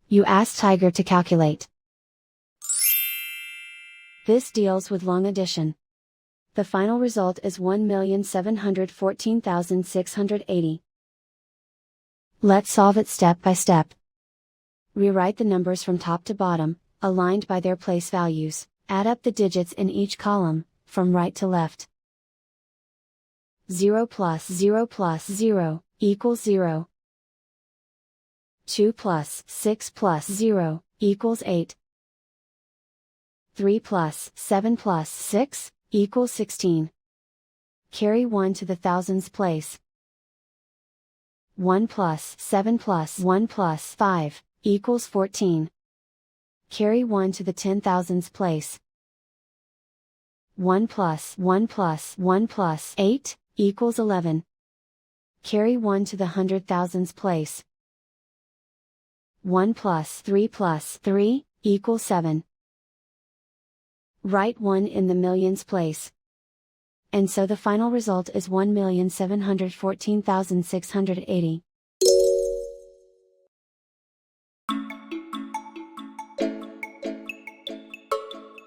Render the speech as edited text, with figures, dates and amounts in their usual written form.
You ask Tiger to calculate. This deals with long addition. The final result is 1,714,680. Let's solve it step by step. Rewrite the numbers from top to bottom, aligned by their place values. Add up the digits in each column, from right to left. 0 plus 0 plus 0, equals 0. 2 plus 6 plus 0, equals 8. 3 plus 7 plus 6, equals 16. Carry 1 to the thousands place. 1 plus 7 plus 1 plus 5, equals 14. Carry 1 to the 10,000s place. 1 plus 1 plus 1 plus 8, equals 11. Carry 1 to the 100,000s place. 1 plus 3, equals 7. Write 1 in the millions place. And so the final result is 1,714,680.